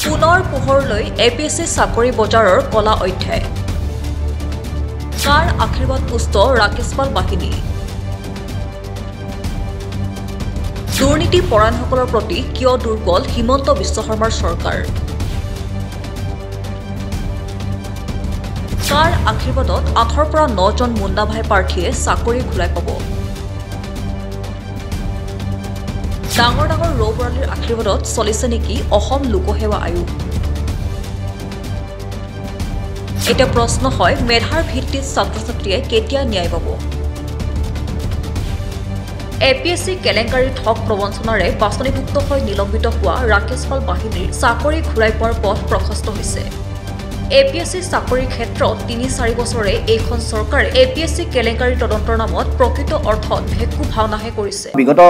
পুনৰ পোহৰলৈ এপিএছচি চাকৰি বজাৰৰ কলা অধ্যায় কাৰ আশীৰ্বাদ পুষ্ট ৰাকেশ পাল বাহিনী দুৰ্নীতি পৰায়ণসকলৰ প্ৰতি কিয় দুৰ্বল হিমন্ত বিশ্ব শৰ্মাৰ চৰকাৰ কাৰ আশীৰ্বাদত 8ৰ পৰা 9 জন মুণ্ডা ভাই প্ৰাৰ্থীয়ে চাকৰি ঘূৰাই পাব ডাঙৰ ডাঙৰ ৰৌবৰালীৰ আশীৰ্বাদত চলিছে নেকি অসম লোকসেৱা আয়োগ এটা প্ৰশ্ন হয় মেধাৰ ভিত্তিত ছাত্ৰ-ছাত্ৰীয়ে কেতিয়া ন্যায় পাব এপিএছচি কেলেংকাৰী ঠগ প্ৰবঞ্চনাৰে বাছনিভুক্ত হৈ নিলম্বিত হোৱা ৰাকেশ পাল বাহিনীৰ চাকৰি ঘূৰাই পোৱাৰ পথ প্ৰশস্ত হৈছে এপিএছচি চাকৰিৰ ক্ষেত্ৰত ৩-৪ বছৰে এইখন চৰকাৰে এপিএছচি কেলেংকাৰী তদন্তৰ নামত প্ৰকৃত অৰ্থত ভেকু ভাওনাহে কৰিছে বিগত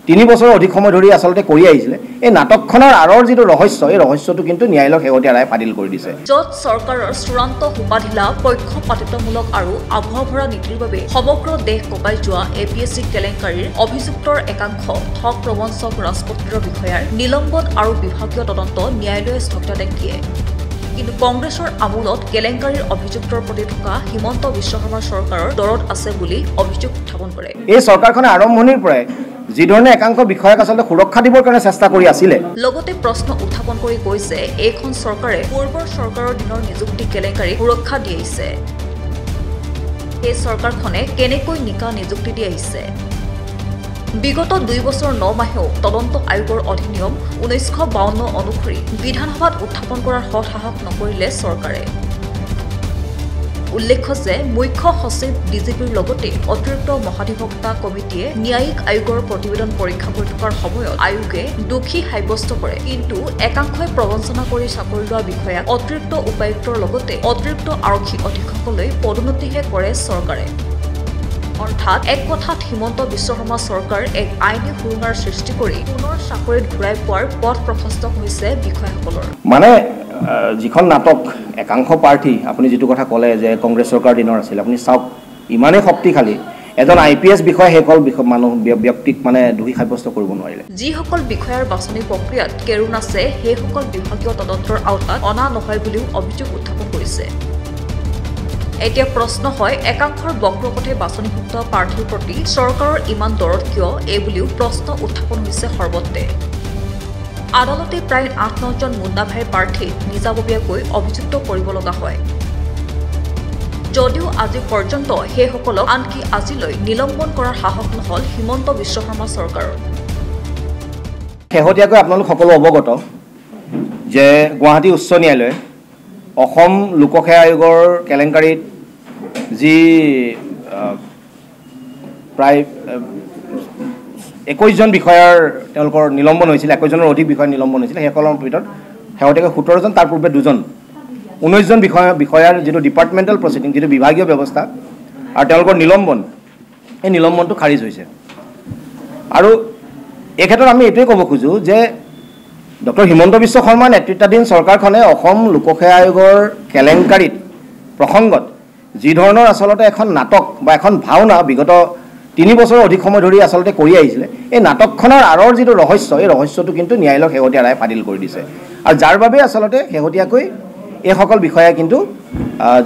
3 বছৰ অধিক সময় ধৰি আসলতে কৰি আহিছিলে এই নাটকখনৰ আৰৰ যিটো ৰহস্য এই ৰহস্যটো কিন্তু ন্যায়ালয়ৰ শেহতীয়া ৰায় ফাদিল কৰি দিছে য'ত চৰকাৰৰ চূড়ান্ত উপাধিলা পক্ষপাতিত্বমূলক আৰু আভ্যভৰা নীতিৰ বাবে সমগ্ৰ দেশ কঁপাই যোৱা এপিএছচি কেলেংকাৰীৰ অভিযুক্তৰ একাংশ ঠগ প্ৰবঞ্চক ৰাজপত্ৰৰ বিষয়াৰ নিলম্বন আৰু বিভাগীয় তদন্ত ন্যায়ালয়ে স্থগিতাদেশ দিয়ে কিন্তু কংগ্ৰেছৰ আমোলত কেলেংকাৰীৰ অভিযুক্তৰ প্ৰতি থকা হিমন্ত বিশ্ব শৰ্মাৰ চৰকাৰৰ দৰত আছে বুলি অভিযোগ উত্থাপন কৰে এই চৰকাৰখনে আৰম্ভণিৰ পৰাই যি ধৰণে একাংশ বিষয়াক আসলতে সুৰক্ষা দিবৰ কাৰণে চেষ্টা কৰি আছিল লগতে প্ৰশ্ন উত্থাপন কৰি কৈছে এইখন চৰকাৰে পূৰ্বৰ চৰকাৰৰ দিনৰ নিযুক্তি কেলেংকাৰী সুৰক্ষা দি আহিছে এই চৰকাৰখনে কেনেকৈ নিকা নিযুক্তি দি আহিছে বিগত 2 বছৰ 9 মাহেও তদন্ত আয়োগৰ অধিনিয়ম 1952 অনুসৰি বিধানসভাত উত্থাপন কৰাৰ সৎসাহস নকৰিলে চৰকাৰে উল্লেখ্য যে মুখ্য সচিব ডিজিপিৰ লগতে অতিৰিক্ত মহাধিবক্তা কমিটিয়ে ন্যায়িক আয়োগৰ প্ৰতিবেদন পৰীক্ষা কৰি থকাৰ সময়ত আয়োগে দোষী সাব্যস্ত কৰে কিন্তু একাংশই প্ৰবঞ্চনা কৰি চাকৰি লোৱা বিষয়াক অতিৰিক্ত উপায়ুক্তৰ লগতে অতিৰিক্ত আৰক্ষী অধীক্ষকলৈ পদোন্নতিহে কৰে চৰকাৰে অৰ্থাৎ এক কথাত হিমন্ত বিশ্ব শৰ্মা চৰকাৰ এক আইনী সুৰুঙাৰ সৃষ্টি কৰি পুনৰ চাকৰিত ঘূৰাই পোৱাৰ পথ প্ৰশস্ত হৈছে বিষয়াসকলৰ মানে যিখন নাটক একাংশ প্ৰাৰ্থী আপুনি যেটো কথা ক'লে যে কংগ্ৰেছ চৰকাৰ দিনৰ আছিল আপুনি চাওক ইমানে শক্তিশালী এজন আইপিএছ বিষয় হেকল মানুহ ব্যক্তিক মানে দোষী সাব্যস্ত কৰিব নোৱাৰিলে যিসকল বিষয়াৰ বাছনি প্ৰক্ৰিয়াত কেৰুণ আছে সেইসকল বিভাগীয় তদন্তৰ আওতাত অনা নহয় বুলিও অভিযোগ উত্থাপন কৰিছে এতিয়া প্ৰশ্ন হয় একাংশৰ বক্ৰপথে বাছনিভুক্ত প্ৰাৰ্থীৰ প্ৰতি চৰকাৰৰ ইমান দৰদ কিয় এই বুলিও প্ৰশ্ন উত্থাপন হৈছে সৰ্বত্ৰে আদালতে প্ৰায় 8-9 জন মুণ্ডা ভাইৰ প্ৰাৰ্থীক নিজাববীয়াকৈ অভিযুক্ত কৰিব লগা হয় যদিও আজি পৰ্যন্ত সেইসকলক আনকি আজিলৈ নিলম্বন কৰাৰ সাহস নহল হিমন্ত বিশ্ব শৰ্মা চৰকাৰৰ শেহতীয়াকৈ আপোনালোক সকলো অৱগত যে গুৱাহাটী উচ্চ ন্যায়ালয়ে অসম লোকসেৱা আয়োগৰ কেলেংকাৰীত যি প্ৰায় 21 জন বিষয়াৰ তেওঁলোকৰ নিলম্বন হৈছিল 21 জনৰ অধিক বিষয় নিলম্বন হৈছিল সেইসকলৰ ভিতৰত শেহতীয়াকৈ 17 জন তাৰ পূৰ্বে 2 জন 19 জন বিষয়াৰ যেটো ডিপাৰ্টমেণ্টেল প্ৰসিডিং যেটো বিভাগীয় ব্যৱস্থা আৰু তেওঁলোকৰ নিলম্বন এই নিলম্বনটো খাৰিজ হৈছে আৰু এই ক্ষেত্ৰত আমি এটোই ক'ব খুজো যে ডক্টৰ হিমন্ত বিশ্ব শৰ্মা নেতৃত্বাধীন চৰকাৰখনে অসম লোকসেৱা আয়োগৰ কেলেংকাৰীত প্ৰসংগত যি ধৰণৰ আসলতে এখন নাটক বা এখন ভাওনা বিগত 3 বছৰ অধিক সময় ধৰি আসলতে কৰি আহিছিলে এই নাটকখনৰ আৰৰ যিটো ৰহস্য এই ৰহস্যটো কিন্তু ন্যায়ালয়ৰ শেহতীয়া ৰায় ফাদিল কৰি দিছে আৰু যাৰ বাবে আসলতে শেহতীয়াকৈ এই সকল বিষয়া কিন্তু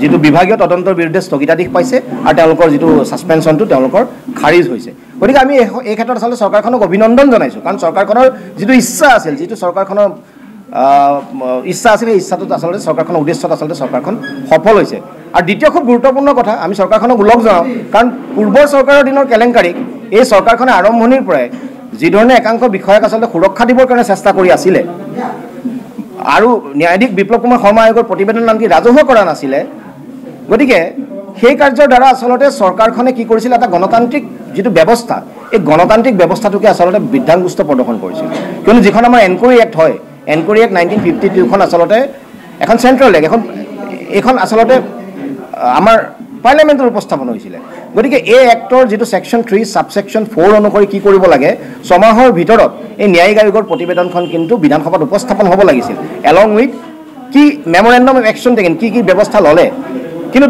যেটো বিভাগীয় তদন্তৰ বিৰুদ্ধে স্থগিতাদেশ পাইছে আৰু তেওঁলোকৰ যেটো সাসপেনশনটো তেওঁলোকৰ খাৰিজ হৈছে গতিকে আমি এই ক্ষেত্ৰত আসলে চৰকাৰখনক অভিনন্দন জনাইছো কাৰণ চৰকাৰখনৰ যেটো ইচ্ছা আছিল যেটো চৰকাৰখনৰ ইচ্ছা আছিল এই ইচ্ছাটো আসলে চৰকাৰখনৰ উদ্দেশ্যত আসলে চৰকাৰখন সফল হৈছে আৰু দ্বিতীয় খুব গুৰুত্বপূৰ্ণ কথা আমি চৰকাৰখনক উল্লেখ জনাও কাৰণ পূৰ্বৰ চৰকাৰৰ দিনৰ কেলেংকাৰীক এই চৰকাৰখনে আৰম্ভণিৰ পৰাই যি ধৰণে একাংশ বিষয়াক আসলে সুৰক্ষা দিবৰ কাৰণে চেষ্টা কৰি আছিল আৰু ন্যায়াধীশ বিপ্লৱ কুমাৰ শৰ্মা আয়োগৰ প্ৰতিবেদন আনকি ৰাজহুৱা কৰা নাছিল গতিকে সেই কাৰ্যৰ দ্বাৰা আসলতে চৰকাৰখনে কি কৰিছিল এটা গণতান্ত্ৰিক যেটো ব্যৱস্থা এই গণতান্ত্ৰিক ব্যৱস্থাটোকে আসলতে বিধ্বংস্ত প্ৰদৰ্শন কৰিছিল কিয়নো যিখন আমাৰ এনকোয়াৰী এক্ট হয় এনকোয়াৰী এক্ট 1952 খন আসলতে এখন চেন্ট্ৰেল এক্ট এখন আসলতে আমাৰ পাৰ্লিয়ামেণ্টৰ উপস্থাপন হৈছিল গতিকে এই এক্টৰ যেটো সেকশন 3 সাবসেকশন 4 অনুসৰি কি কৰিব লাগে সমাহৰ ভিতৰত এই ন্যায়িক আয়োগৰ প্ৰতিবেদনখন কিন্তু বিধানসভাত উপস্থাপন হ'ব লাগিছিল এলং উইথ কি মেমোৰেন্ডাম অফ একশন টেকেন কি ব্যৱস্থা ললে কিন্তু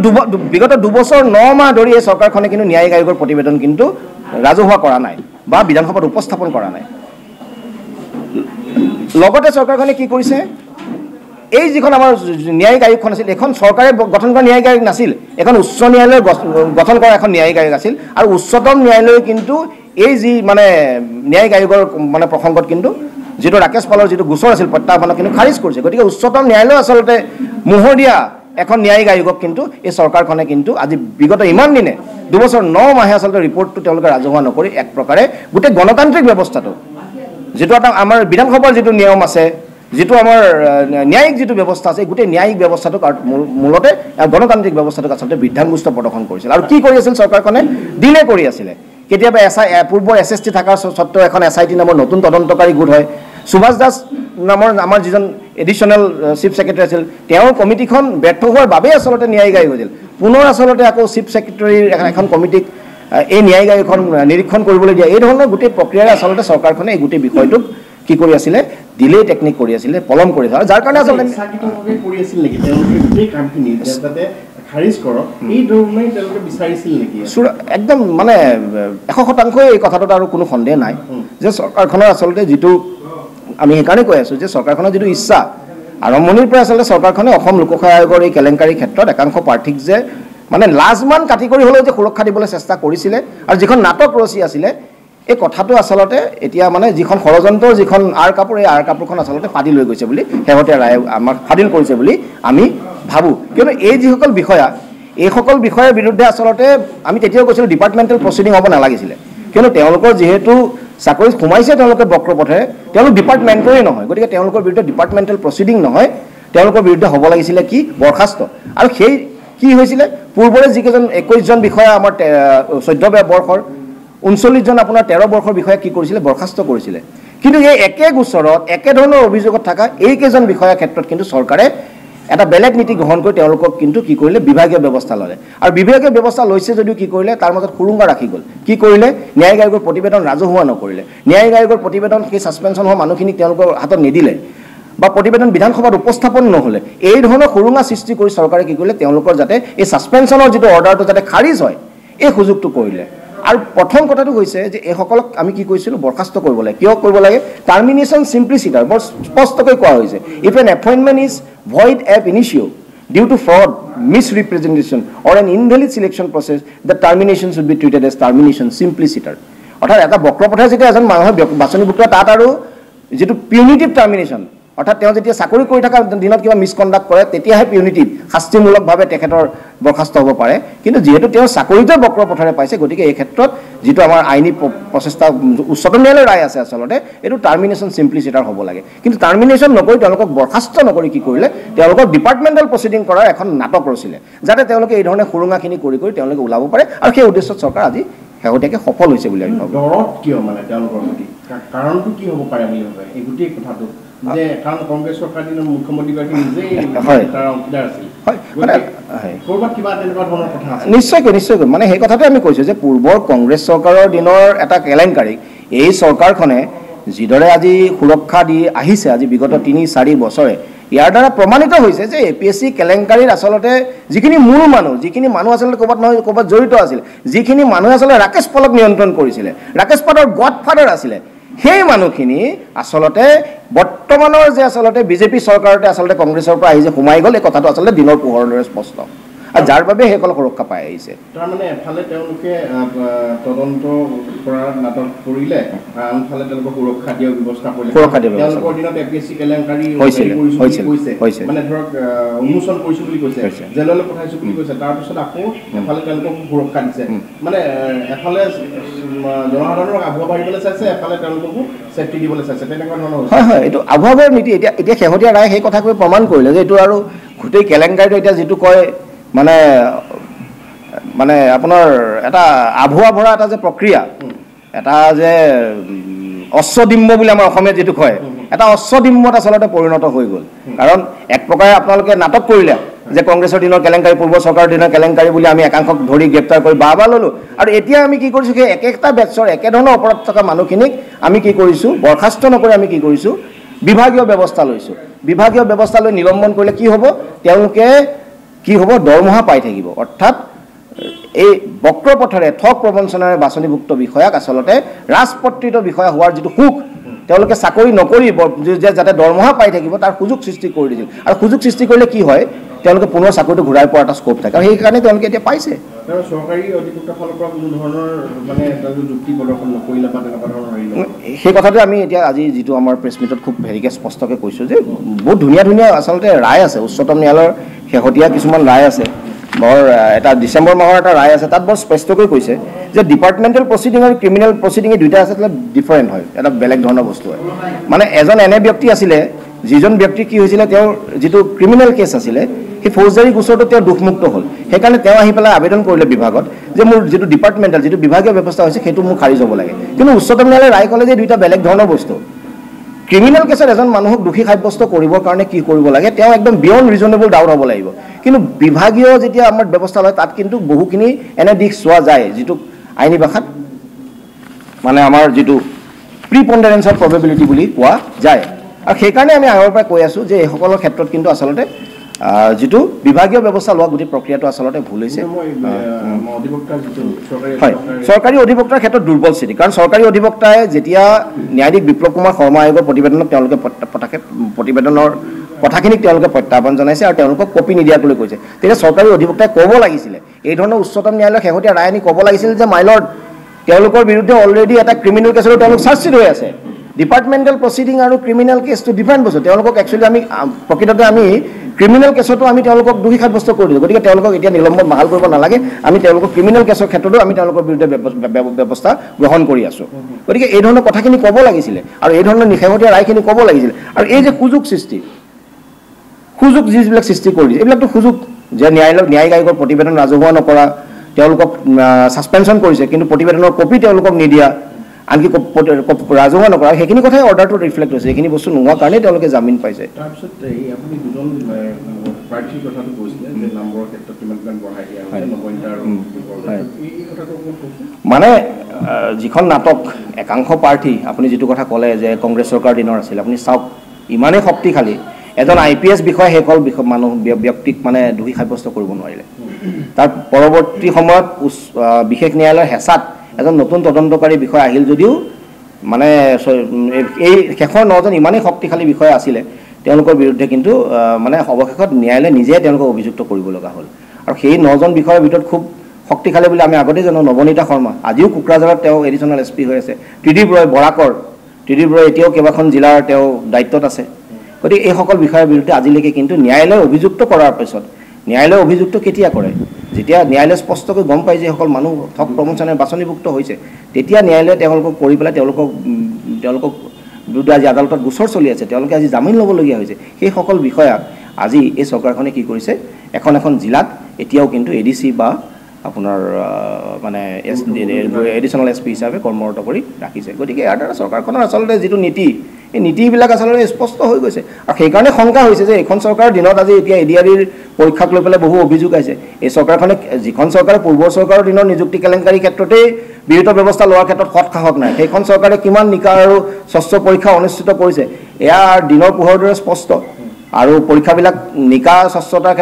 বিগত 2 বছৰ 9 মাহ ধৰি এই চৰকাৰখনে কিন্তু ন্যায়িক আয়োগৰ প্ৰতিবেদন কিন্তু ৰাজহুৱা কৰা নাই বা বিধানসভাত উপস্থাপন কৰা নাই লগতে চৰকাৰখনে কি কৰিছে এই যিখন আমাৰ ন্যায়িক আয়োগখন আছিল এখন চৰকাৰে গঠন কৰা ন্যায়িক আয়োগ নাছিল, এখন উচ্চ ন্যায়ালয়ে গঠন কৰা এখন ন্যায়িক আয়োগ আছিল। আৰু উচ্চতম ন্যায়ালয়ে কিন্তু এই যি মানে ন্যায়িক আয়োগৰ মানে প্ৰসংগত কিন্তু যিটো ৰাকেশ পালৰ যিটো গোচৰ আছিল প্ৰত্যাহ্বানক কিন্তু খাৰিজ কৰিছে। গতিকে উচ্চতম ন্যায়ালয়ে আচলতে মোহৰ দিয়া এখন ন্যায়িক আয়োগক কিন্তু এই চৰকাৰখনে কিন্তু আজি বিগত ইমান দিনে 2 বছৰ 9 মাহে আচলতে ৰিপৰ্টটো তেওঁলোকে ৰাজহুৱা নকৰি এক প্ৰকাৰে গোটেই গণতান্ত্ৰিক ব্যৱস্থাটো যেটো আমাৰ বিধানসভাৰ যেটো নিয়ম আছে, যেটো আমাৰ ন্যায়িক যেটো ব্যৱস্থা আছে, গোটেই ন্যায়িক ব্যৱস্থাটোক মূলতে গণতান্ত্ৰিক ব্যৱস্থাটোক আচলতে বিধ্বংস্ত প্ৰদৰ্শন কৰিছিল। আৰু কি কৰি আছিল চৰকাৰখনে? ডিলে কৰি আছিলে। কেতিয়াবা পূৰ্বৰ SST থকাৰ স্বত্তেও এখন SIT নামৰ নতুন তদন্তকাৰী গোট হয়। সুভাষ দাস নামৰ আমাৰ যিজন এডিশ্যনেল চিফ ছেক্ৰেটাৰী আছিল, তেওঁৰ কমিটিখন ব্যৰ্থ হোৱাৰ বাবে আচলতে ন্যায়িক আয়োগ হৈছিল। পুনৰ আচলতে আকৌ চিফ ছেক্ৰেটাৰীৰ এখন কমিটিক এই ন্যায়িক আয়োগখন নিৰীক্ষণ কৰিবলৈ দিয়া, এই ধৰণৰ গোটেই প্ৰক্ৰিয়াৰে আচলতে চৰকাৰখনে এই গোটেই বিষয়টোক কি কৰি আছিলে? ডিলে টেকনিক কৰি আছিলে, পলম কৰি আছিল। যাৰ কাৰণে আচলতে কৰি আছিল নেকি তেওঁলোকে গোটেই কামখিনি যাতে খাৰিজ কৰক এই ধৰণে তেওঁলোকে বিচাৰিছিল নেকি? একদম মানে 100% এই কথাটোত আৰু কোনো সন্দেহ নাই যে চৰকাৰখনৰ আচলতে যিটো আমি সেইকাৰণে কৈ আছোঁ যে চৰকাৰখনৰ যিটো ইচ্ছা আৰম্ভণিৰ পৰা আচলতে চৰকাৰখনে অসম লোকসেৱা আয়োগৰ এই কেলেংকাৰীৰ ক্ষেত্ৰত একাংশ প্ৰাৰ্থীক যে মানে লাজমান কাটি কৰি হ'লেও যে সুৰক্ষা দিবলৈ চেষ্টা কৰিছিলে আৰু যিখন নাটক ৰচি আছিলে এই কথাটো আচলতে এতিয়া মানে যিখন ষড়যন্ত্ৰৰ যিখন আৰ কাপোৰ এই আৰ কাপোৰখন আচলতে ফাদিল হৈ গৈছে বুলি শেহতীয়া ৰায়ে আমাক ফাদিল কৰিছে বুলি আমি ভাবোঁ। কিয়নো এই যিসকল বিষয়া এইসকল বিষয়াৰ বিৰুদ্ধে আচলতে আমি তেতিয়াও কৈছিলোঁ ডিপাৰ্টমেণ্টেল প্ৰচিডিং হ'ব নালাগিছিলে। কিয়নো তেওঁলোকৰ যিহেতু চাকৰিত সোমাইছে তেওঁলোকে বক্ৰপথেৰে, তেওঁলোক ডিপাৰ্টমেণ্টৰে নহয়, গতিকে তেওঁলোকৰ বিৰুদ্ধে ডিপাৰ্টমেণ্টেল প্ৰচিডিং নহয়, তেওঁলোকৰ বিৰুদ্ধে হ'ব লাগিছিলে কি? বৰ্খাস্ত। আৰু সেই কি হৈছিলে? পূৰ্বৰে যিকেইজন 21 জন বিষয়া আমাৰ 14 বৰ্ষৰ 39 জন আপোনাৰ 13 বৰ্ষৰ বিষয়া কি কৰিছিলে? বৰ্খাস্ত কৰিছিলে। কিন্তু এই একে গোচৰত একেধৰণৰ অভিযোগত থকা এইকেইজন বিষয়াৰ ক্ষেত্ৰত কিন্তু চৰকাৰে এটা বেলেগ নীতি গ্ৰহণ কৰি তেওঁলোকক কিন্তু কি কৰিলে? বিভাগীয় ব্যৱস্থা ল'লে। আৰু বিভাগীয় ব্যৱস্থা লৈছে যদিও কি কৰিলে? তাৰ মাজত সুৰুংগা ৰাখি গ'ল। কি কৰিলে? ন্যায়িক আয়োগৰ প্ৰতিবেদন ৰাজহুৱা নকৰিলে। ন্যায়িক আয়োগৰ প্ৰতিবেদন সেই ছাছপেনশ্যন হোৱা মানুহখিনিক তেওঁলোকৰ হাতত নিদিলে বা প্ৰতিবেদন বিধানসভাত উপস্থাপন নহ'লে। এই ধৰণৰ সুৰুঙা সৃষ্টি কৰি চৰকাৰে কি কৰিলে? তেওঁলোকৰ যাতে এই ছাছপেনশ্যনৰ যিটো অৰ্ডাৰটো যাতে খাৰিজ হয় এই সুযোগটো কৰিলে। আৰু প্ৰথম কথাটো হৈছে যে এইসকলক আমি কি কৈছিলোঁ? বৰ্খাস্ত কৰিব লাগে। কিয় কৰিব লাগে? টাৰ্মিনেশ্যন চিম্প্লিচিটাৰ বৰ স্পষ্টকৈ কোৱা হৈছে। If N appointment is void ab initio due to fraud, misrepresentation or an invalid selection process, the termination should be treated as termination simpliciter. অৰ্থাৎ এটা বক্ৰপথে যেতিয়া এজন মানুহৰ বাছনিভুক্ত তাত আৰু যিটো পিউনিটিভ টাৰ্মিনেশ্যন, অৰ্থাৎ তেওঁ যেতিয়া চাকৰি কৰি থকা দিনত কিবা মিছকণ্ডাক্ট কৰে তেতিয়াহে পিউনিটিভ শাস্তিমূলকভাৱে তেখেতৰ বৰ্খাস্ত হ'ব পাৰে। কিন্তু যিহেতু তেওঁ চাকৰিতে বক্ৰপথেৰে পাইছে, গতিকে এই ক্ষেত্ৰত যিটো আমাৰ আইনী প্ৰচেষ্টা উচ্চতম ন্যায়ালয়ৰ ৰায় আছে আচলতে এইটো টাৰ্মিনেশ্যন চিম্প্লিচিটাৰ হ'ব লাগে। কিন্তু টাৰ্মিনেশ্যন নকৰি তেওঁলোকক বৰ্খাস্ত নকৰি কি কৰিলে? তেওঁলোকক ডিপাৰ্টমেণ্টেল প্ৰচিডিং কৰাৰ এখন নাটক ৰচিলে যাতে তেওঁলোকে এই ধৰণে সুৰুঙাখিনি কৰি তেওঁলোকে ওলাব পাৰে। আৰু সেই উদ্দেশ্যত চৰকাৰ আজি শেহতীয়াকৈ সফল হৈছে বুলি আমি ভাবোঁ। দৰত কিয় মানে তেওঁলোকৰ প্ৰতি কাৰণটো কি হ'ব পাৰে বুলি ভাবে এই গোটেই কথাটো? যে কাৰণ কংগ্ৰেছ চৰকাৰ দিনৰ মুখ্যমন্ত্ৰীগৰাকী নিজেই তাৰ অংশীদাৰ আছিল। নিশ্চয়কৈ মানে সেই কথাতে আমি কৈছোঁ যে পূৰ্বৰ কংগ্ৰেছ চৰকাৰৰ দিনৰ এটা কেলেংকাৰীক এই চৰকাৰখনে যিদৰে আজি সুৰক্ষা দি আহিছে আজি বিগত 3-4 বছৰে, ইয়াৰ দ্বাৰা প্ৰমাণিত হৈছে যে APSC কেলেংকাৰীৰ আচলতে যিখিনি মূল মানুহ, যিখিনি মানুহ আচলতে ক'ৰবাত নহয় ক'ৰবাত জড়িত আছিল, যিখিনি মানুহে আচলতে ৰাকেশ পালক নিয়ন্ত্ৰণ কৰিছিলে, ৰাকেশ পালৰ গডফাদাৰ আছিলে, সেই মানুহখিনি আচলতে বৰ্তমানৰ যে আচলতে বিজেপি চৰকাৰতে আচলতে কংগ্ৰেছৰ পৰা আহি যে সোমাই গ'ল এই কথাটো আচলতে দিনৰ পোহৰৰ দৰে স্পষ্ট। আৰু যাৰ বাবে সেইসকল সুৰক্ষা পাই আহিছে। তাৰমানে এফালে তেওঁলোকে তদন্ত কৰাৰ নাটক কৰিলে, আনফালে তেওঁলোকক সুৰক্ষা দিয়াৰ ব্যৱস্থা কৰিলে। তেওঁলোকৰ দিনত APSC কেলেংকাৰী কৈছে, মানে ধৰক উন্মোচন কৰিছোঁ বুলি কৈছে, জেললৈ পঠাইছোঁ বুলি কৈছে, তাৰপিছত আকৌ এফালে তেওঁলোকক সুৰক্ষা দিছে। মানে এফালে জনসাধাৰণক আভুৱা বাঢ়িবলৈ চাইছে, এফালে তেওঁলোককো ছেফটি দিবলৈ চাইছে, তেনেকুৱা ধৰণৰ। হয়, এইটো আভুৱাবৰ নীতি। এতিয়া শেহতীয়া ৰায় সেই কথাকৈ প্ৰমাণ কৰিলে যে এইটো আৰু গোটেই কেলেংকাৰীটো এতিয়া যিটো কয় মানে আপোনাৰ এটা আভুৱা ভৰা এটা যে প্ৰক্ৰিয়া, এটা যে অশ্বডিম্ব বুলি আমাৰ অসমীয়াত যিটো কয়, এটা অশ্বডিম্বত আচলতে পৰিণত হৈ গ'ল। কাৰণ এক প্ৰকাৰে আপোনালোকে নাটক কৰিলে যে কংগ্ৰেছৰ দিনৰ কেলেংকাৰী, পূৰ্ব চৰকাৰৰ দিনৰ কেলেংকাৰী বুলি আমি একাংশক ধৰি গ্ৰেপ্তাৰ কৰি বাহ ল'লোঁ। আৰু এতিয়া আমি কি কৰিছোঁ? সেই একেটা বেটছৰ একেধৰণৰ অপৰাধ থকা মানুহখিনিক আমি কি কৰিছোঁ? বৰ্খাস্ত নকৰি আমি কি কৰিছোঁ? বিভাগীয় ব্যৱস্থা লৈছোঁ। বিভাগীয় ব্যৱস্থা লৈ নিলম্বন কৰিলে কি হ'ব? তেওঁলোকে কি হ'ব? দৰমহা পাই থাকিব। অৰ্থাৎ এই বক্ৰপথেৰে ঠগ প্ৰবঞ্চনাৰে বাছনিভুক্ত বিষয়াক আচলতে ৰাজপত্ৰিত বিষয়া হোৱাৰ যিটো সুখ তেওঁলোকে চাকৰি নকৰি যাতে দৰমহা পাই থাকিব তাৰ সুযোগ সৃষ্টি কৰি দিছিল আৰু সুযোগ সৃষ্টি কৰিলে কি হয় তেওঁলোকে পুনৰ চাকৰিটো ঘূৰাই পোৱাৰ এটা স্কোপ থাকে আৰু সেইকাৰণে তেওঁলোকে এতিয়া পাইছে চৰকাৰী অধিকৰ্তাৰ ফালৰ পৰা কোনো ধৰণৰ মানে যুক্তি প্ৰদৰ্শন নকৰিলে বা তেনেকুৱা ধৰণৰ সেই কথাটো আমি এতিয়া আজি যিটো আমাৰ প্ৰেছ মিটত খুব হেৰিকৈ স্পষ্টকৈ কৈছোঁ যে বহুত ধুনীয়া ধুনীয়া আচলতে ৰায় আছে উচ্চতম ন্যায়ালয়ৰ শেহতীয়া কিছুমান ৰায় আছে বৰ এটা ডিচেম্বৰ মাহৰ এটা ৰায় আছে তাত বৰ স্পষ্টকৈ কৈছে যে ডিপাৰ্টমেণ্টেল প্ৰচিডিং আৰু ক্ৰিমিনেল প্ৰচিডিং এই দুইটা আচলতে ডিফাৰেণ্ট হয় এটা বেলেগ ধৰণৰ বস্তু হয় মানে এজন এনে ব্যক্তি আছিলে যিজন ব্যক্তি কি হৈছিলে তেওঁৰ যিটো ক্ৰিমিনেল কেছ আছিলে সেই ফৌজদাৰী গোচৰটো তেওঁ দুখমুক্ত হ'ল সেইকাৰণে তেওঁ আহি পেলাই আবেদন কৰিলে বিভাগত যে মোৰ যিটো ডিপাৰ্টমেণ্টেল যিটো বিভাগীয় ব্যৱস্থা হৈছে সেইটো মোক খাৰিজ হ'ব লাগে কিন্তু উচ্চতম ন্যায়ালয়ে ৰায় ক'লে যে দুইটা বেলেগ ধৰণৰ বস্তু ক্ৰিমিনেল কেছত এজন মানুহক দোষী সাব্যস্ত কৰিবৰ কাৰণে কি কৰিব লাগে তেওঁ একদম বিয়ণ্ড ৰিজনেবল ডাউট হ'ব লাগিব কিন্তু বিভাগীয় যেতিয়া আমাৰ ব্যৱস্থা লয় তাত কিন্তু বহুখিনি এনে দিশ চোৱা যায় যিটো আইনী ভাষাত মানে আমাৰ যিটো প্ৰিপণ্ডাৰেঞ্চ অফ প্ৰবেবিলিটি বুলি কোৱা যায় আৰু সেইকাৰণে আমি আগৰ পৰা কৈ আছোঁ যে এইসকলৰ ক্ষেত্ৰত কিন্তু আচলতে যিটো বিভাগীয় ব্যৱস্থা লোৱা গোটেই প্ৰক্ৰিয়াটো আচলতে ভুল হৈছে হয় চৰকাৰী অধিবক্তাৰ ক্ষেত্ৰত দুৰ্বল স্থিতি কাৰণ চৰকাৰী অধিবক্তাই যেতিয়া ন্যায়াধীশ বিপ্লৱ কুমাৰ শৰ্মা আয়োগৰ প্ৰতিবেদনত তেওঁলোকে প্ৰতিবেদনৰ কথাখিনিক তেওঁলোকে প্ৰত্যাহ্বান জনাইছে আৰু তেওঁলোকক কপি নিদিয়াকৈ কৈছে তেতিয়া চৰকাৰী অধিবক্তাই ক'ব লাগিছিলে এই ধৰণৰ উচ্চতম ন্যায়ালয়ৰ শেহতীয়া ৰায় আনি ক'ব লাগিছিল যে মাইলৰ্ড তেওঁলোকৰ বিৰুদ্ধে অলৰেডি এটা ক্ৰিমিনেল কেছতো তেওঁলোক চাৰ্জশ্বিট হৈ আছে ডিপাৰ্টমেণ্টেল প্ৰচিডিং আৰু ক্ৰিমিনেল কেছটো ডিফাৰেণ্ট বস্তু তেওঁলোকক একচুৱেলি আমি প্ৰকৃততে আমি ক্ৰিমিনেল কেছতো আমি তেওঁলোকক দোষী সাব্যস্ত কৰি দিওঁ গতিকে তেওঁলোকক এতিয়া নিলম্বন বাহাল কৰিব নালাগে আমি তেওঁলোকক ক্ৰিমিনেল কেছৰ ক্ষেত্ৰতো আমি তেওঁলোকৰ বিৰুদ্ধে ব্যৱস্থা গ্ৰহণ কৰি আছোঁ গতিকে এই ধৰণৰ কথাখিনি ক'ব লাগিছিলে আৰু এই ধৰণৰ শেহতীয়া ৰায়খিনি ক'ব লাগিছিলে আৰু এই যে সুযোগ যিবিলাক সৃষ্টি কৰি দিছে এইবিলাকতো সুযোগ যে ন্যায়িক আয়োগৰ প্ৰতিবেদন ৰাজহুৱা নকৰা তেওঁলোকক ছাছপেনশ্যন কৰিছে কিন্তু প্ৰতিবেদনৰ কপি তেওঁলোকক নিদিয়া আনকি ৰাজহুৱা নকৰা সেইখিনি কথাই অৰ্ডাৰটোত ৰিফ্লেক্ট হৈছে এইখিনি বস্তু নোহোৱাৰ কাৰণেই তেওঁলোকে জামিন পাইছে তাৰপিছত আপুনি দুজন প্ৰাৰ্থীৰ কথাটো কৈছিলে যে নম্বৰৰ ক্ষেত্ৰত কিমান বঢ়াই দিয়া হৈছে 90 মানে যিখন নাটক একাংশ প্ৰাৰ্থী আপুনি যিটো কথা ক'লে যে কংগ্ৰেছ চৰকাৰ দিনৰ আছিল আপুনি চাওক ইমানেই শক্তিশালী এজন IPS বিষয়া সেইসকল মানুহ ব্যক্তিক মানে দোষী সাব্যস্ত কৰিব নোৱাৰিলে তাৰ পৰৱৰ্তী সময়ত বিশেষ ন্যায়ালয়ৰ হেঁচাত এজন নতুন তদন্তকাৰী বিষয়া আহিল যদিও মানে এই শেষৰ 9জন ইমানেই শক্তিশালী বিষয়া আছিলে তেওঁলোকৰ বিৰুদ্ধে কিন্তু মানে অৱশেষত ন্যায়ালয়ে নিজে তেওঁলোকক অভিযুক্ত কৰিব লগা হ'ল আৰু সেই 9জন বিষয়াৰ ভিতৰত খুব শক্তিশালী বুলি আমি আগতেই জানো নৱনীতা শৰ্মা আজিও কোকৰাঝাৰত তেওঁ এডিশ্যনেল SP হৈ আছে ত্ৰিদীপ ৰয় বৰাকৰ এতিয়াও কেইবাখন জিলাৰ তেওঁ দায়িত্বত আছে গতিকে এইসকল বিষয়াৰ বিৰুদ্ধে আজিলৈকে কিন্তু ন্যায়ালয়ে অভিযুক্ত কৰাৰ পিছত ন্যায়ালয়ে অভিযুক্ত কেতিয়া কৰে যেতিয়া ন্যায়ালয়ে স্পষ্টকৈ গম পায় যে সকল মানুহ ঠগ প্ৰমোচনে বাছনিভুক্ত হৈছে তেতিয়া ন্যায়ালয়ে তেওঁলোকক কৰি পেলাই তেওঁলোকক বিৰুদ্ধে আজি আদালতত গোচৰ চলি আছে তেওঁলোকে আজি জামিন ল'বলগীয়া হৈছে সেই সকল বিষয়াক আজি এই চৰকাৰখনে কি কৰিছে এখন জিলাত এতিয়াও কিন্তু ADC বা আপোনাৰ মানে এডিশ্যনেল SP হিচাপে কৰ্মৰত কৰি ৰাখিছে গতিকে ইয়াৰ দ্বাৰা চৰকাৰখনৰ আচলতে যিটো নীতি এই নীতিবিলাক আচলতে স্পষ্ট হৈ গৈছে আৰু সেইকাৰণে শংকা হৈছে যে এইখন চৰকাৰৰ দিনত আজি এতিয়া ADREৰ পৰীক্ষাক লৈ পেলাই বহু অভিযোগ আছে এই চৰকাৰখনে যিখন চৰকাৰে পূৰ্বৰ চৰকাৰৰ দিনৰ নিযুক্তি কেলেংকাৰী ক্ষেত্ৰতেই বিহিত ব্যৱস্থা লোৱাৰ ক্ষেত্ৰত সৎ সাহস নাই সেইখন চৰকাৰে কিমান নিকা আৰু স্বচ্ছ পৰীক্ষা অনুষ্ঠিত কৰিছে এয়া দিনৰ পোহৰৰ দৰে স্পষ্ট আৰু পৰীক্ষাবিলাক নিকা স্বচ্ছতাৰ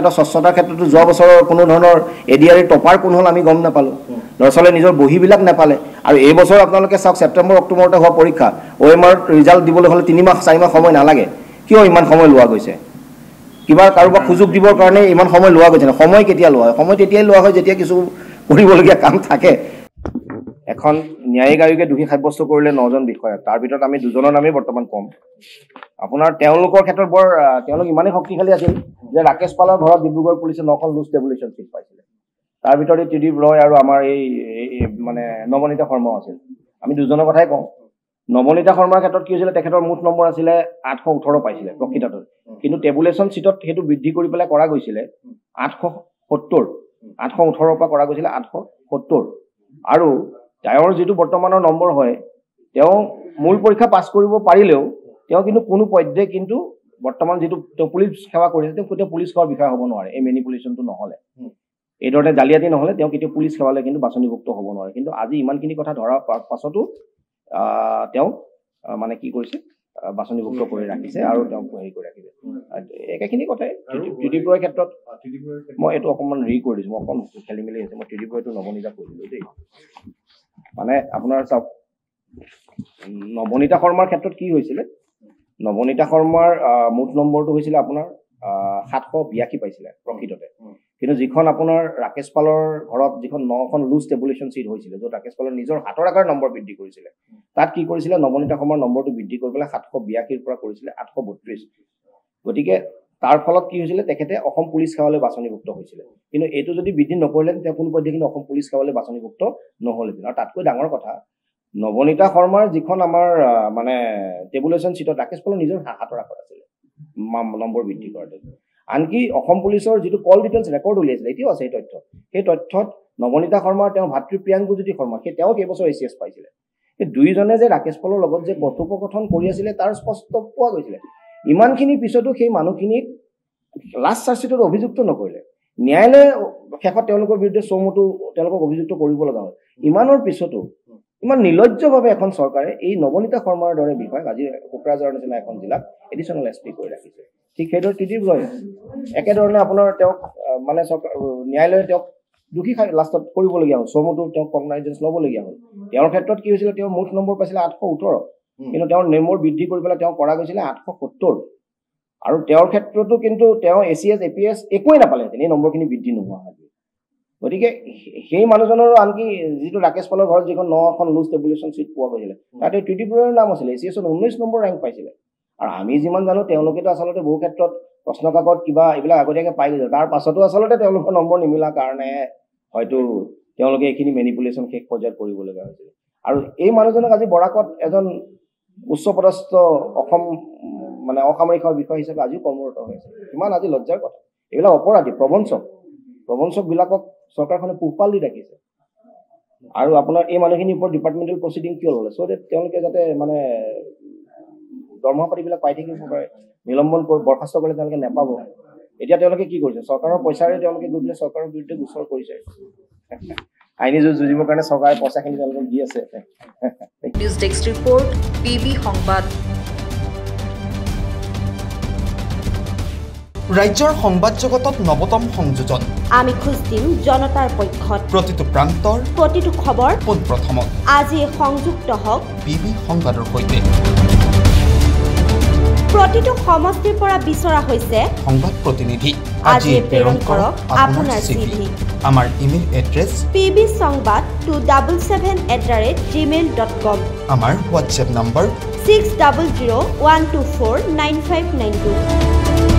ক্ষেত্ৰতো যোৱা বছৰৰ কোনো ধৰণৰ ADREৰ টপাৰ কোন হ'ল আমি গম নাপালোঁ ল'ৰা ছোৱালীয়ে নিজৰ বহীবিলাক নাপালে আৰু এই বছৰ আপোনালোকে চাওক ছেপ্টেম্বৰ অক্টোবৰতে হোৱা পৰীক্ষা OMR ৰিজাল্ট দিবলৈ হ'লে 3 মাহ 4 মাহ সময় নালাগে কিয় ইমান সময় লোৱা গৈছে কিবা কাৰোবাক সুযোগ দিবৰ কাৰণে ইমান সময় লোৱা গৈছে সময় কেতিয়া লোৱা হয় সময় তেতিয়াই লোৱা হয় যেতিয়া কিছু কৰিবলগীয়া কাম থাকে এখন ন্যায়িক আয়োগে দোষী সাব্যস্ত কৰিলে 9জন বিষয়া তাৰ ভিতৰত আমি 2জনৰ নামেই বৰ্তমান কম আপোনাৰ তেওঁলোকৰ ক্ষেত্ৰত তেওঁলোক ইমানেই শক্তিশালী আছিল যে ৰাকেশ পালৰ ঘৰত ডিব্ৰুগড় পুলিচে 9খন লুজ টেবুলেশ্যন চিট পাইছিলে তাৰ ভিতৰত ত্ৰিদীপ ৰয় আৰু আমাৰ এই মানে নৱনীতা শৰ্মা আছিল আমি 2জনৰ কথাই কওঁ নৱনীতা শৰ্মাৰ ক্ষেত্ৰত কি হৈছিলে তেখেতৰ মুঠ নম্বৰ আছিলে 818 পাইছিলে প্ৰকৃততে কিন্তু টেবুলেশ্যন চিটত সেইটো বৃদ্ধি কৰি পেলাই কৰা গৈছিলে 818 পৰা কৰা গৈছিলে 870 আৰু তেওঁৰ যিটো বৰ্তমানৰ নম্বৰ হয় তেওঁ মূল পৰীক্ষা পাছ কৰিব পাৰিলেও তেওঁ কিন্তু কোনো পধ্যে কিন্তু বৰ্তমান যিটো তেওঁ পুলিচ সেৱা কৰিছে তেওঁ কেতিয়াও পুলিচ সেৱাৰ বিষয় হ'ব নোৱাৰে এই মেনিপুলেশ্যনটো নহ'লে এই ধৰণে জালিয়াতি নহ'লে তেওঁ কেতিয়াও পুলিচ সেৱালৈ কিন্তু বাছনিভুক্ত হ'ব নোৱাৰে কিন্তু আজি ইমানখিনি কথা ধৰাৰ পাছতো তেওঁ মানে কি কৰিছে বাছনিভুক্ত কৰি ৰাখিছে আৰু তেওঁ হেৰি কৰি ৰাখিছে একেখিনি কথাই ত্ৰিদীপৰ ক্ষেত্ৰত মই এইটো অকণমান হেৰি কৰি দিছোঁ মই অকণ খেলি মেলি হৈছে মই ত্ৰিদীপৰটো নৱনীতা কৰিছিলোঁ দেই মানে আপোনাৰ চাওক নবনীতা শৰ্মাৰ ক্ষেত্ৰত কি হৈছিলে নবনীতা শৰ্মাৰ মুঠ নম্বৰটো হৈছিলে আপোনাৰ 782 পাইছিলে প্ৰকৃততে কিন্তু যিখন আপোনাৰ ৰাকেশ পালৰ ঘৰত যিখন 9খন লুজ টেবুলেশ্যন চিট হৈছিলে য'ত ৰাকেশ পালৰ নিজৰ হাতৰ আকাৰ নম্বৰ বৃদ্ধি কৰিছিলে তাত কি কৰিছিলে নবনীতা শৰ্মাৰ নম্বৰটো বৃদ্ধি কৰি পেলাই 782 পৰা কৰিছিলে 832 গতিকে তাৰ ফলত কি হৈছিলে তেখেতে অসম পুলিচ সেৱালৈ বাছনিভুক্ত হৈছিলে কিন্তু এইটো যদি বৃদ্ধি নকৰিলে তেতিয়া কোনো পধ্যে কিন্তু অসম পুলিচ সেৱালৈ বাছনিভুক্ত নহ'লহেঁতেন আৰু তাতকৈ ডাঙৰ কথা নবনীতা শৰ্মাৰ যিখন আমাৰ মানে টেবুলেশ্যন চিটত ৰাকেশ পালৰ নিজৰ হাতৰ আকাৰ আছিলে নম্বৰ বৃদ্ধি কৰাটো আনকি অসম পুলিচৰ যিটো কল ডিটেইলছ ৰেকৰ্ড উলিয়াইছিলে এতিয়াও আছে সেই তথ্যত নবনীতা শৰ্মাৰ তেওঁ ভাতৃ প্ৰিয়াংকুজ্যোতি শৰ্মা তেওঁ কেইবছৰ ACS পাইছিলে এই দুইজনে যে ৰাকেশ পালৰ লগত যে কথোপকথন কৰি আছিলে তাৰ স্পষ্ট পোৱা গৈছিলে ইমানখিনি পিছতো সেই মানুহখিনিক লাষ্ট চাৰ্জশ্বিটত অভিযুক্ত নকৰিলে ন্যায়ালয়ে শেষত তেওঁলোকৰ বিৰুদ্ধে চমুটো তেওঁলোকক অভিযুক্ত কৰিব লগা হ'ল ইমানৰ পিছতো ইমান নিলজ্জভাৱে এখন চৰকাৰে এই নবনীতা শৰ্মাৰ দৰে বিষয় আজি কোকৰাঝাৰৰ নিচিনা এখন জিলাত এডিশ্যনেল SP কৰি ৰাখিছে ঠিক সেইদৰে ত্ৰিদীপ ৰয় একেধৰণে আপোনাৰ তেওঁক মানে ন্যায়ালয়ে তেওঁক দুখী লাষ্টত কৰিবলগীয়া হ'ল চমুটো তেওঁক কগনাইজেঞ্চ ল'বলগীয়া হ'ল তেওঁৰ ক্ষেত্ৰত কি হৈছিলে তেওঁ মুঠ নম্বৰ পাইছিলে 818 কিন্তু তেওঁৰ নম্বৰ বৃদ্ধি কৰি পেলাই তেওঁ কৰা গৈছিলে 870 আৰু তেওঁৰ ক্ষেত্ৰতো কিন্তু তেওঁ ACS APS একোৱেই নাপালেহেঁতেন এই নম্বৰখিনি বৃদ্ধি নোহোৱা হয় গতিকে সেই মানুহজনৰ আনকি যিটো ৰাকেশ পালৰ ঘৰত যিখন 9খন লুজ টেবুলেশ্যন চিট পোৱা গৈছিলে তাতে ত্ৰিদীপ ৰয়ৰ নাম আছিলে ACSত 19 নম্বৰ ৰেংক পাইছিলে আৰু আমি যিমান জানো তেওঁলোকেতো আচলতে বহু ক্ষেত্ৰত প্ৰশ্ন কাকত কিবা এইবিলাক আগতীয়াকৈ পাই গৈছে তাৰ পাছতো আচলতে তেওঁলোকৰ নম্বৰ নিমিলা কাৰণে হয়তো তেওঁলোকে এইখিনি মেনিপুলেশ্যন শেষ পৰ্যায়ত কৰিবলগীয়া হৈছিল আৰু এই মানুহজনক আজি বৰাকত এজন উচ্চপদস্থ অসম মানে অসামৰিক বিষয় হিচাপে আজিও কৰ্মৰত হৈ আছে ইমান আজি লজ্জাৰ কথা এইবিলাক অপৰাধী প্ৰবঞ্চকবিলাকক চৰকাৰখনে পোহপাল দি ৰাখিছে আৰু আপোনাৰ এই মানুহখিনিৰ ওপৰত ডিপাৰ্টমেণ্টেল প্ৰচিডিং কিয় ল'লে চ' ডেট তেওঁলোকে যাতে মানে দৰমহা পাতিবিলাক পাই থাকিব পাৰে নিলম্বন বৰখাস্ত কৰিলে তেওঁলোকে নাপাব এতিয়া তেওঁলোকে কি কৰিছে চৰকাৰৰ পইচাৰে তেওঁলোকে গৈ পেলাই চৰকাৰৰ বিৰুদ্ধে গোচৰ কৰিছে আইনী যুঁজ যুঁজিবৰ কাৰণে চৰকাৰে পইচাখিনি তেওঁলোকক দি আছে নিউজ ডেস্ক ৰিপৰ্ট PB সংবাদ ৰাজ্যৰ সংবাদ জগতত নৱতম সংযোজন আমি খোজ দিম জনতাৰ পক্ষত প্ৰতিটো প্ৰান্তৰ প্ৰতিটো খবৰ পোনপ্ৰথমত আজি সংযুক্ত হওক PB সংবাদৰ সৈতে প্ৰতিটো সমষ্টিৰ পৰা বিচৰা হৈছে সংবাদ প্ৰতিনিধি আজি প্ৰেৰণ কৰক আপোনাৰ CV আমাৰ ইমেইল এড্ৰেছ pbsongbat277@gmail.com আমাৰ হোৱাটছএপ নম্বৰ 6001249592